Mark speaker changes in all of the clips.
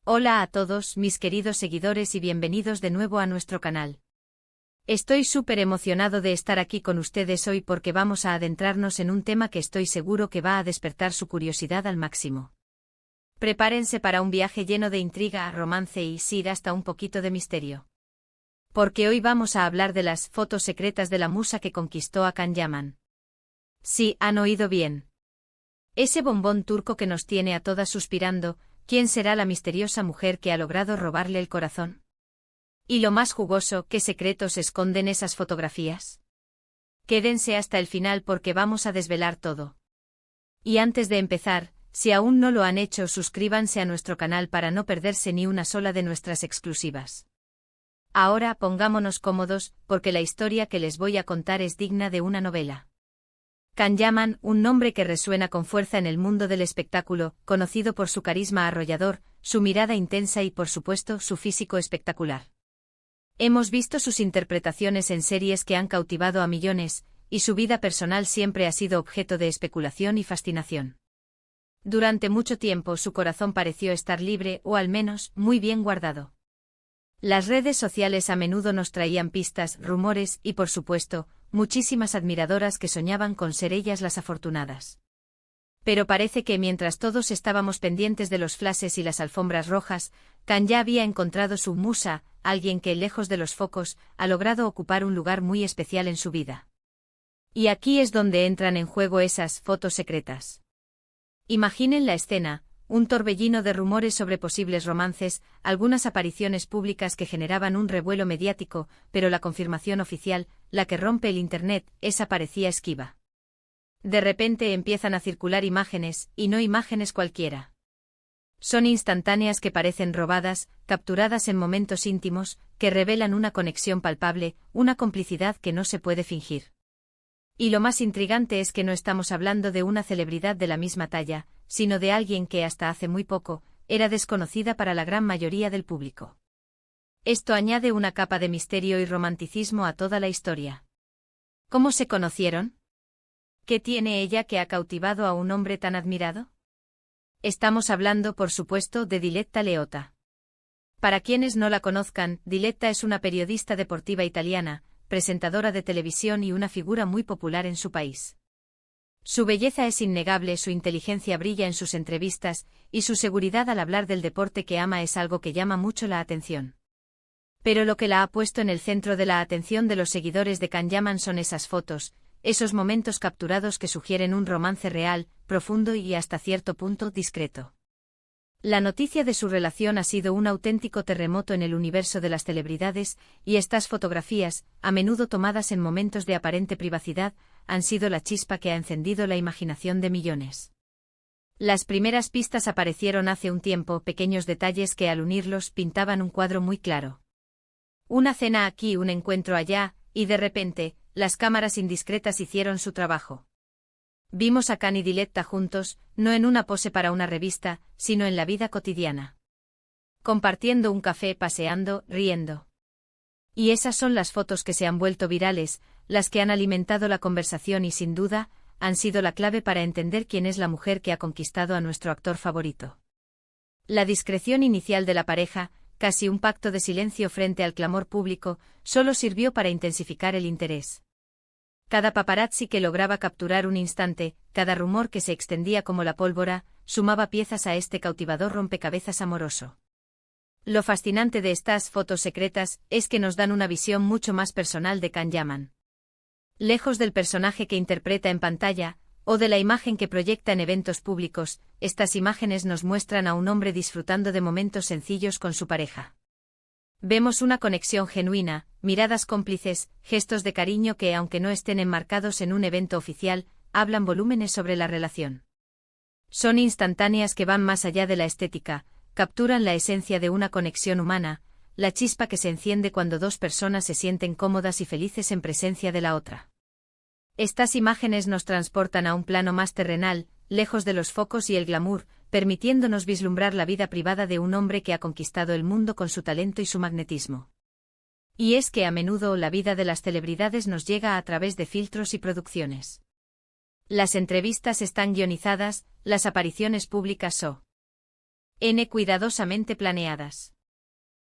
Speaker 1: Hola a todos mis queridos seguidores y bienvenidos de nuevo a nuestro canal. Estoy súper emocionado de estar aquí con ustedes hoy porque vamos a adentrarnos en un tema que estoy seguro que va a despertar su curiosidad al máximo. Prepárense para un viaje lleno de intriga, romance y sí, hasta un poquito de misterio. Porque hoy vamos a hablar de las fotos secretas de la musa que conquistó a Can Yaman. Sí, han oído bien. Ese bombón turco que nos tiene a todas suspirando. ¿Quién será la misteriosa mujer que ha logrado robarle el corazón? Y lo más jugoso, ¿qué secretos esconden esas fotografías? Quédense hasta el final porque vamos a desvelar todo. Y antes de empezar, si aún no lo han hecho, suscríbanse a nuestro canal para no perderse ni una sola de nuestras exclusivas. Ahora pongámonos cómodos, porque la historia que les voy a contar es digna de una novela. Can Yaman, un nombre que resuena con fuerza en el mundo del espectáculo, conocido por su carisma arrollador, su mirada intensa y por supuesto su físico espectacular. Hemos visto sus interpretaciones en series que han cautivado a millones, y su vida personal siempre ha sido objeto de especulación y fascinación. Durante mucho tiempo su corazón pareció estar libre o al menos muy bien guardado. Las redes sociales a menudo nos traían pistas, rumores y por supuesto, muchísimas admiradoras que soñaban con ser ellas las afortunadas. Pero parece que mientras todos estábamos pendientes de los flashes y las alfombras rojas, Can ya había encontrado su musa, alguien que, lejos de los focos, ha logrado ocupar un lugar muy especial en su vida. Y aquí es donde entran en juego esas fotos secretas. Imaginen la escena. Un torbellino de rumores sobre posibles romances, algunas apariciones públicas que generaban un revuelo mediático, pero la confirmación oficial, la que rompe el Internet, esa parecía esquiva. De repente empiezan a circular imágenes, y no imágenes cualquiera. Son instantáneas que parecen robadas, capturadas en momentos íntimos, que revelan una conexión palpable, una complicidad que no se puede fingir. Y lo más intrigante es que no estamos hablando de una celebridad de la misma talla, sino de alguien que hasta hace muy poco, era desconocida para la gran mayoría del público. Esto añade una capa de misterio y romanticismo a toda la historia. ¿Cómo se conocieron? ¿Qué tiene ella que ha cautivado a un hombre tan admirado? Estamos hablando, por supuesto, de Diletta Leotta. Para quienes no la conozcan, Diletta es una periodista deportiva italiana, presentadora de televisión y una figura muy popular en su país. Su belleza es innegable, su inteligencia brilla en sus entrevistas, y su seguridad al hablar del deporte que ama es algo que llama mucho la atención. Pero lo que la ha puesto en el centro de la atención de los seguidores de Can Yaman son esas fotos, esos momentos capturados que sugieren un romance real, profundo y hasta cierto punto discreto. La noticia de su relación ha sido un auténtico terremoto en el universo de las celebridades, y estas fotografías, a menudo tomadas en momentos de aparente privacidad, han sido la chispa que ha encendido la imaginación de millones. Las primeras pistas aparecieron hace un tiempo, pequeños detalles que al unirlos pintaban un cuadro muy claro. Una cena aquí, un encuentro allá, y de repente, las cámaras indiscretas hicieron su trabajo. Vimos a Can y Diletta juntos, no en una pose para una revista, sino en la vida cotidiana. Compartiendo un café, paseando, riendo. Y esas son las fotos que se han vuelto virales, las que han alimentado la conversación y sin duda, han sido la clave para entender quién es la mujer que ha conquistado a nuestro actor favorito. La discreción inicial de la pareja, casi un pacto de silencio frente al clamor público, solo sirvió para intensificar el interés. Cada paparazzi que lograba capturar un instante, cada rumor que se extendía como la pólvora, sumaba piezas a este cautivador rompecabezas amoroso. Lo fascinante de estas fotos secretas es que nos dan una visión mucho más personal de Can Yaman. Lejos del personaje que interpreta en pantalla, o de la imagen que proyecta en eventos públicos, estas imágenes nos muestran a un hombre disfrutando de momentos sencillos con su pareja. Vemos una conexión genuina, miradas cómplices, gestos de cariño que, aunque no estén enmarcados en un evento oficial, hablan volúmenes sobre la relación. Son instantáneas que van más allá de la estética, capturan la esencia de una conexión humana, la chispa que se enciende cuando dos personas se sienten cómodas y felices en presencia de la otra. Estas imágenes nos transportan a un plano más terrenal, lejos de los focos y el glamour, permitiéndonos vislumbrar la vida privada de un hombre que ha conquistado el mundo con su talento y su magnetismo. Y es que a menudo la vida de las celebridades nos llega a través de filtros y producciones. Las entrevistas están guionizadas, las apariciones públicas N cuidadosamente planeadas.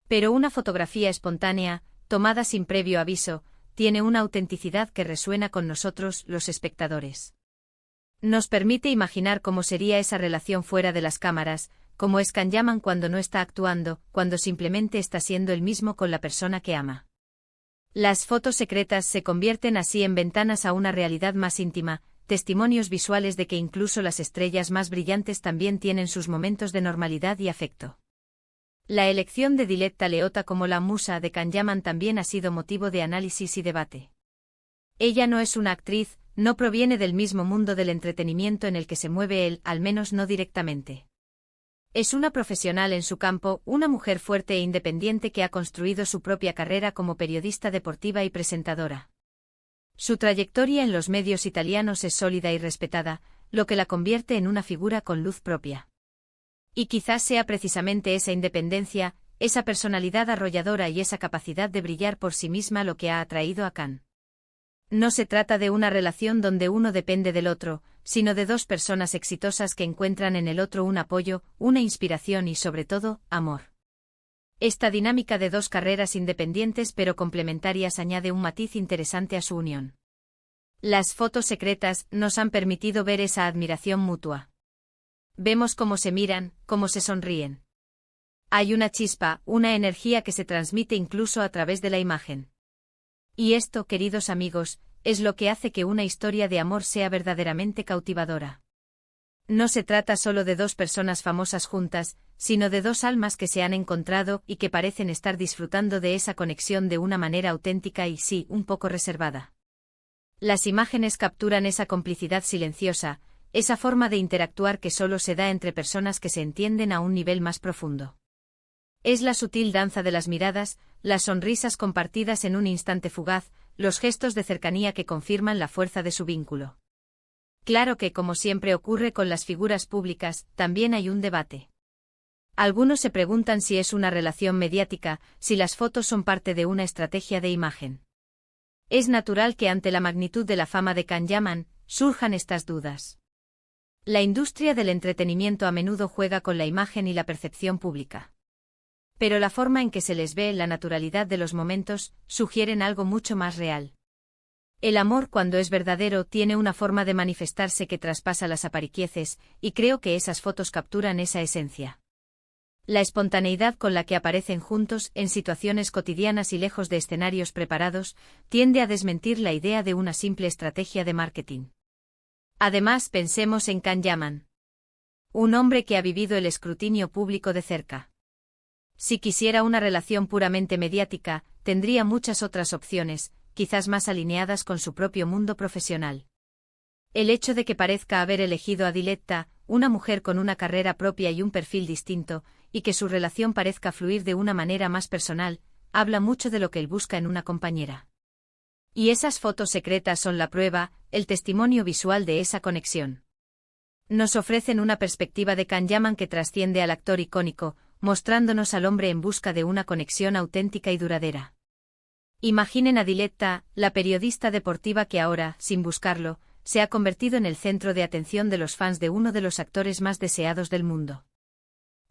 Speaker 1: Pero una fotografía espontánea, tomada sin previo aviso, tiene una autenticidad que resuena con nosotros, los espectadores. Nos permite imaginar cómo sería esa relación fuera de las cámaras, como es Kanyaman cuando no está actuando, cuando simplemente está siendo el mismo con la persona que ama. Las fotos secretas se convierten así en ventanas a una realidad más íntima, testimonios visuales de que incluso las estrellas más brillantes también tienen sus momentos de normalidad y afecto. La elección de Diletta Leotta como la musa de Kanyaman también ha sido motivo de análisis y debate. Ella no es una actriz, no proviene del mismo mundo del entretenimiento en el que se mueve él, al menos no directamente. Es una profesional en su campo, una mujer fuerte e independiente que ha construido su propia carrera como periodista deportiva y presentadora. Su trayectoria en los medios italianos es sólida y respetada, lo que la convierte en una figura con luz propia. Y quizás sea precisamente esa independencia, esa personalidad arrolladora y esa capacidad de brillar por sí misma lo que ha atraído a Khan. No se trata de una relación donde uno depende del otro, sino de dos personas exitosas que encuentran en el otro un apoyo, una inspiración y sobre todo, amor. Esta dinámica de dos carreras independientes pero complementarias añade un matiz interesante a su unión. Las fotos secretas nos han permitido ver esa admiración mutua. Vemos cómo se miran, cómo se sonríen. Hay una chispa, una energía que se transmite incluso a través de la imagen. Y esto, queridos amigos, es lo que hace que una historia de amor sea verdaderamente cautivadora. No se trata solo de dos personas famosas juntas, sino de dos almas que se han encontrado y que parecen estar disfrutando de esa conexión de una manera auténtica y sí, un poco reservada. Las imágenes capturan esa complicidad silenciosa, esa forma de interactuar que solo se da entre personas que se entienden a un nivel más profundo. Es la sutil danza de las miradas, las sonrisas compartidas en un instante fugaz, los gestos de cercanía que confirman la fuerza de su vínculo. Claro que, como siempre ocurre con las figuras públicas, también hay un debate. Algunos se preguntan si es una relación mediática, si las fotos son parte de una estrategia de imagen. Es natural que ante la magnitud de la fama de Kanyaman, surjan estas dudas. La industria del entretenimiento a menudo juega con la imagen y la percepción pública. Pero la forma en que se les ve, la naturalidad de los momentos, sugieren algo mucho más real. El amor, cuando es verdadero, tiene una forma de manifestarse que traspasa las apariquieces, y creo que esas fotos capturan esa esencia. La espontaneidad con la que aparecen juntos, en situaciones cotidianas y lejos de escenarios preparados, tiende a desmentir la idea de una simple estrategia de marketing. Además, pensemos en Kanyaman. Un hombre que ha vivido el escrutinio público de cerca. Si quisiera una relación puramente mediática, tendría muchas otras opciones, quizás más alineadas con su propio mundo profesional. El hecho de que parezca haber elegido a Diletta, una mujer con una carrera propia y un perfil distinto, y que su relación parezca fluir de una manera más personal, habla mucho de lo que él busca en una compañera. Y esas fotos secretas son la prueba, el testimonio visual de esa conexión. Nos ofrecen una perspectiva de Kanyaman que trasciende al actor icónico, mostrándonos al hombre en busca de una conexión auténtica y duradera. Imaginen a Diletta, la periodista deportiva que ahora, sin buscarlo, se ha convertido en el centro de atención de los fans de uno de los actores más deseados del mundo.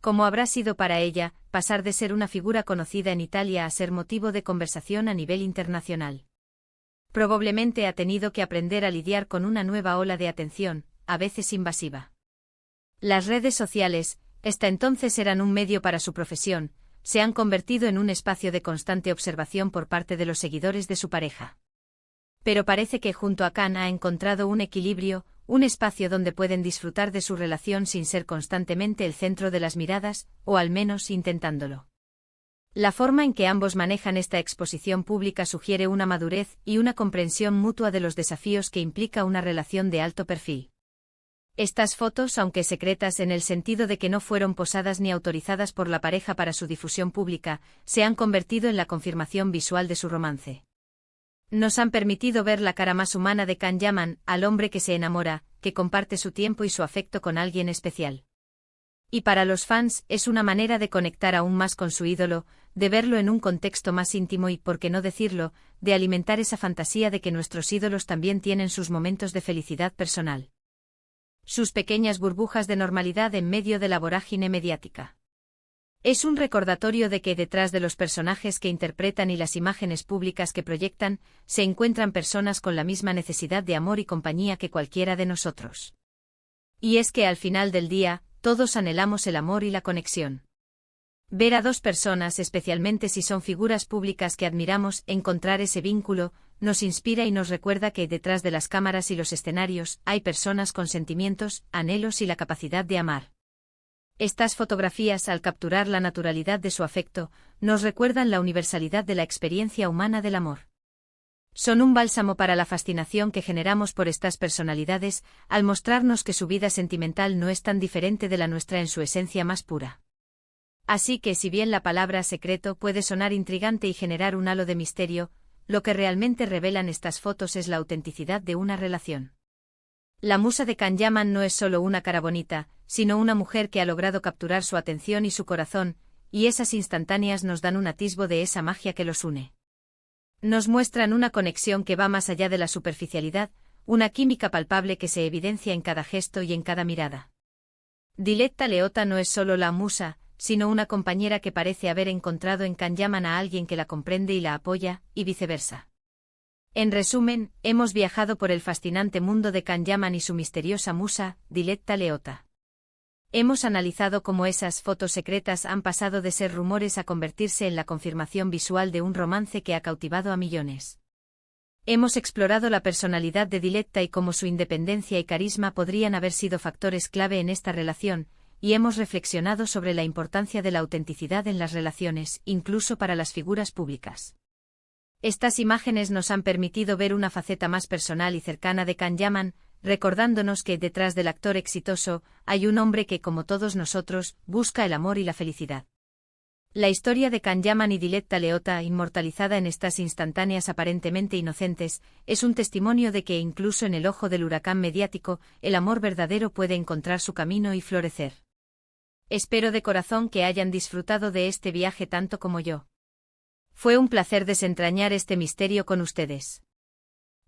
Speaker 1: ¿Cómo habrá sido para ella, pasar de ser una figura conocida en Italia a ser motivo de conversación a nivel internacional? Probablemente ha tenido que aprender a lidiar con una nueva ola de atención, a veces invasiva. Las redes sociales, hasta entonces eran un medio para su profesión, se han convertido en un espacio de constante observación por parte de los seguidores de su pareja. Pero parece que junto a Khan ha encontrado un equilibrio, un espacio donde pueden disfrutar de su relación sin ser constantemente el centro de las miradas, o al menos intentándolo. La forma en que ambos manejan esta exposición pública sugiere una madurez y una comprensión mutua de los desafíos que implica una relación de alto perfil. Estas fotos, aunque secretas en el sentido de que no fueron posadas ni autorizadas por la pareja para su difusión pública, se han convertido en la confirmación visual de su romance. Nos han permitido ver la cara más humana de Kanyaman, al hombre que se enamora, que comparte su tiempo y su afecto con alguien especial. Y para los fans, es una manera de conectar aún más con su ídolo, de verlo en un contexto más íntimo y, por qué no decirlo, de alimentar esa fantasía de que nuestros ídolos también tienen sus momentos de felicidad personal. Sus pequeñas burbujas de normalidad en medio de la vorágine mediática. Es un recordatorio de que detrás de los personajes que interpretan y las imágenes públicas que proyectan, se encuentran personas con la misma necesidad de amor y compañía que cualquiera de nosotros. Y es que al final del día, todos anhelamos el amor y la conexión. Ver a dos personas, especialmente si son figuras públicas que admiramos, encontrar ese vínculo, nos inspira y nos recuerda que detrás de las cámaras y los escenarios, hay personas con sentimientos, anhelos y la capacidad de amar. Estas fotografías, al capturar la naturalidad de su afecto, nos recuerdan la universalidad de la experiencia humana del amor. Son un bálsamo para la fascinación que generamos por estas personalidades, al mostrarnos que su vida sentimental no es tan diferente de la nuestra en su esencia más pura. Así que si bien la palabra secreto puede sonar intrigante y generar un halo de misterio, lo que realmente revelan estas fotos es la autenticidad de una relación. La musa de Can Yaman no es solo una cara bonita, sino una mujer que ha logrado capturar su atención y su corazón, y esas instantáneas nos dan un atisbo de esa magia que los une. Nos muestran una conexión que va más allá de la superficialidad, una química palpable que se evidencia en cada gesto y en cada mirada. Diletta Leotta no es solo la musa, sino una compañera que parece haber encontrado en Can Yaman a alguien que la comprende y la apoya, y viceversa. En resumen, hemos viajado por el fascinante mundo de Can Yaman y su misteriosa musa, Diletta Leotta. Hemos analizado cómo esas fotos secretas han pasado de ser rumores a convertirse en la confirmación visual de un romance que ha cautivado a millones. Hemos explorado la personalidad de Diletta y cómo su independencia y carisma podrían haber sido factores clave en esta relación, y hemos reflexionado sobre la importancia de la autenticidad en las relaciones, incluso para las figuras públicas. Estas imágenes nos han permitido ver una faceta más personal y cercana de Can Yaman, recordándonos que detrás del actor exitoso, hay un hombre que, como todos nosotros, busca el amor y la felicidad. La historia de Can Yaman y Diletta Leotta, inmortalizada en estas instantáneas aparentemente inocentes, es un testimonio de que incluso en el ojo del huracán mediático, el amor verdadero puede encontrar su camino y florecer. Espero de corazón que hayan disfrutado de este viaje tanto como yo. Fue un placer desentrañar este misterio con ustedes.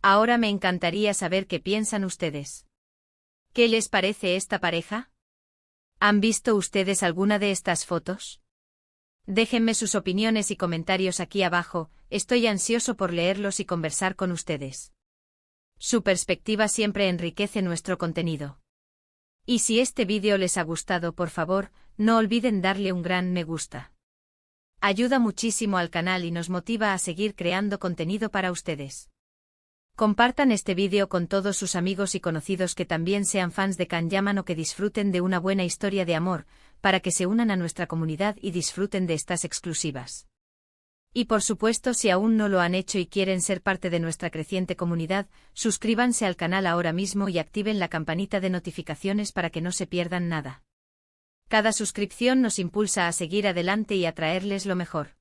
Speaker 1: Ahora me encantaría saber qué piensan ustedes. ¿Qué les parece esta pareja? ¿Han visto ustedes alguna de estas fotos? Déjenme sus opiniones y comentarios aquí abajo, estoy ansioso por leerlos y conversar con ustedes. Su perspectiva siempre enriquece nuestro contenido. Y si este vídeo les ha gustado, por favor, no olviden darle un gran me gusta. Ayuda muchísimo al canal y nos motiva a seguir creando contenido para ustedes. Compartan este vídeo con todos sus amigos y conocidos que también sean fans de Can Yaman o que disfruten de una buena historia de amor, para que se unan a nuestra comunidad y disfruten de estas exclusivas. Y por supuesto, si aún no lo han hecho y quieren ser parte de nuestra creciente comunidad, suscríbanse al canal ahora mismo y activen la campanita de notificaciones para que no se pierdan nada. Cada suscripción nos impulsa a seguir adelante y a traerles lo mejor.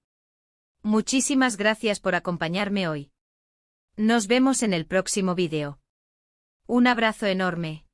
Speaker 1: Muchísimas gracias por acompañarme hoy. Nos vemos en el próximo vídeo. Un abrazo enorme.